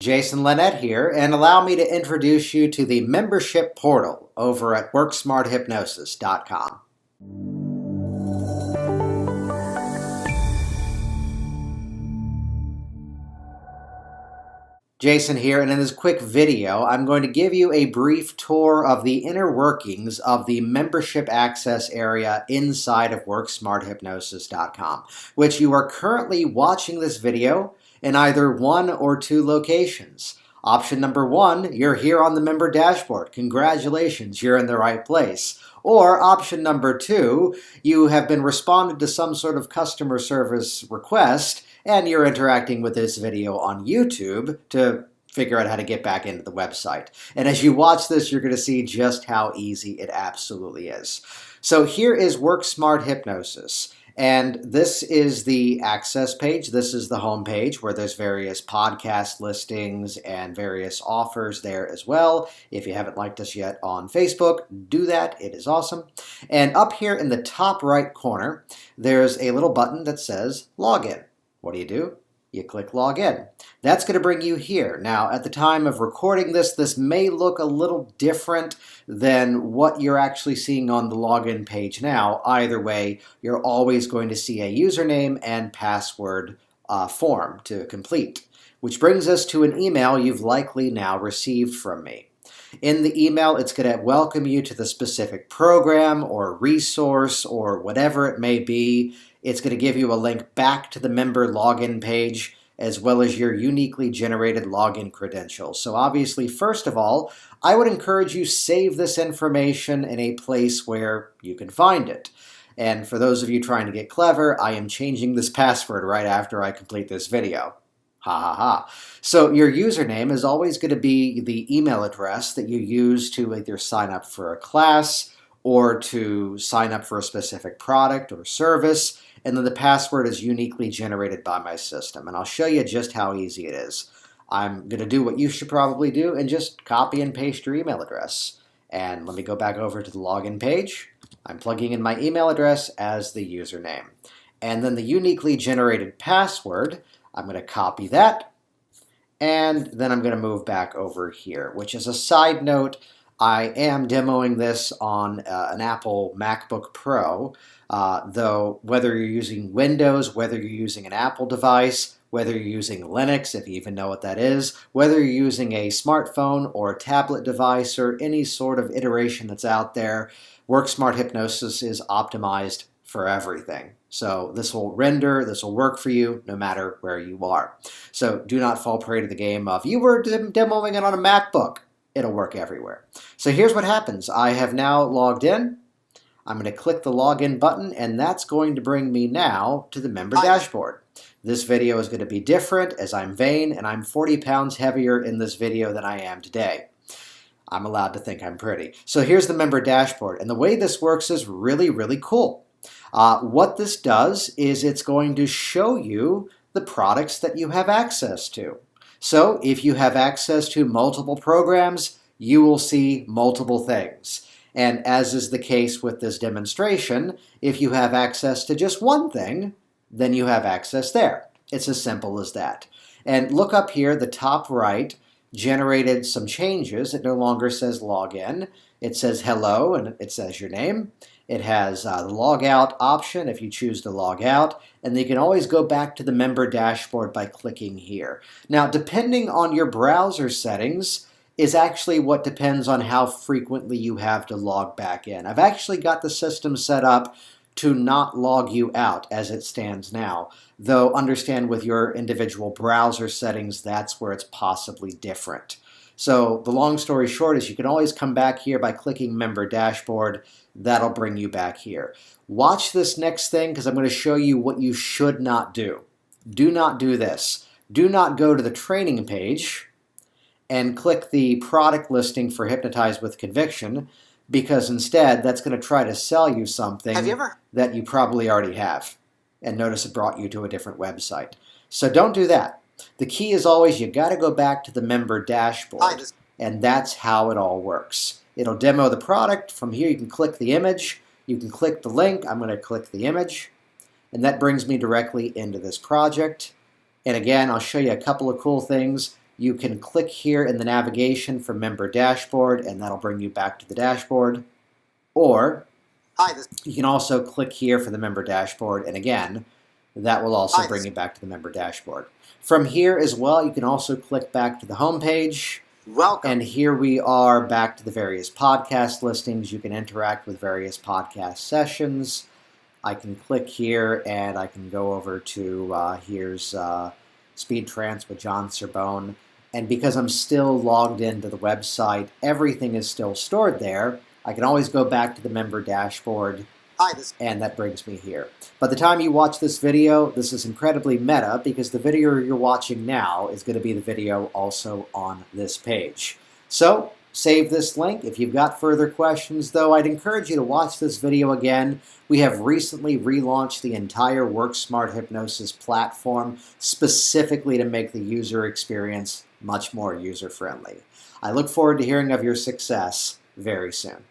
Jason Lynette here, and allow me to introduce you to the membership portal over at WorkSmartHypnosis.com. Jason here, and in this quick video, I'm going to give you a brief tour of the inner workings of the membership access area inside of WorkSmartHypnosis.com, which you are currently watching this video in either one or two locations. Option number one, you're here on the member dashboard. Congratulations, you're in the right place. Or option number two, you have been responded to some sort of customer service request and you're interacting with this video on YouTube to figure out how to get back into the website. And as you watch this, you're going to see just how easy it absolutely is. So here is WorkSmart Hypnosis. And this is the access page. This is the home page where there's various podcast listings and various offers there as well. If you haven't liked us yet on Facebook, do that. It is awesome. And up here in the top right corner, there's a little button that says Login. What do? You click Login. That's going to bring you here. Now, at the time of recording this, this may look a little different than what you're actually seeing on the login page now. Either way, you're always going to see a username and password form to complete, which brings us to an email you've likely now received from me. In the email, it's going to welcome you to the specific program or resource or whatever it may be. It's going to give you a link back to the member login page as well as your uniquely generated login credentials. So obviously, first of all, I would encourage you save this information in a place where you can find it. And for those of you trying to get clever, I am changing this password right after I complete this video. Ha ha ha. So your username is always going to be the email address that you use to either sign up for a class or to sign up for a specific product or service. And then the password is uniquely generated by my system. And I'll show you just how easy it is. I'm going to do what you should probably do and just copy and paste your email address. And let me go back over to the login page. I'm plugging in my email address as the username. And then the uniquely generated password, I'm going to copy that. And then I'm going to move back over here, which is a side note. I am demoing this on an Apple MacBook Pro, though whether you're using Windows, whether you're using an Apple device, whether you're using Linux, if you even know what that is, whether you're using a smartphone or a tablet device or any sort of iteration that's out there, WorkSmart Hypnosis is optimized for everything. So this will render, this will work for you no matter where you are. So do not fall prey to the game of, you were demoing it on a MacBook. It'll work everywhere. So here's what happens. I have now logged in. I'm going to click the login button, and that's going to bring me now to the member dashboard. This video is going to be different as I'm vain, and I'm 40 pounds heavier in this video than I am today. I'm allowed to think I'm pretty. So here's the member dashboard, and the way this works is really, really cool. What this does is it's going to show you the products that you have access to. So if you have access to multiple programs, you will see multiple things. And as is the case with this demonstration, if you have access to just one thing, then you have access there. It's as simple as that. And look up here, the top right generated some changes. It no longer says login. It says hello, and it says your name. It has the log out option if you choose to log out, and you can always go back to the member dashboard by clicking here. Now, depending on your browser settings is actually what depends on how frequently you have to log back in. I've actually got the system set up to not log you out as it stands now, though understand with your individual browser settings, that's where it's possibly different. So the long story short is you can always come back here by clicking Member Dashboard. That'll bring you back here. Watch this next thing because I'm going to show you what you should not do. Do not do this. Do not go to the training page and click the product listing for Hypnotize with Conviction, because instead that's going to try to sell you something that you probably already have. And notice it brought you to a different website. So don't do that. The key is always you got to go back to the member dashboard, and that's how it all works. It'll demo the product. From here you can click the image, you can click the link. I'm going to click the image, and that brings me directly into this project. And again, I'll show you a couple of cool things. you can click here in the navigation for Member Dashboard, and that'll bring you back to the dashboard. Or you can also click here for the Member Dashboard, and again, that will also bring you back to the Member Dashboard. From here as well, you can also click back to the home page. Welcome. And here we are back to the various podcast listings. You can interact with various podcast sessions. I can click here and I can go over to here's Speed Trance with John Serbone. And because I'm still logged into the website, everything is still stored there. I can always go back to the member dashboard, and that brings me here. By the time you watch this video, this is incredibly meta because the video you're watching now is going to be the video also on this page. So save this link. If you've got further questions, though, I'd encourage you to watch this video again. We have recently relaunched the entire WorkSmart Hypnosis platform specifically to make the user experience much more user-friendly. I look forward to hearing of your success very soon.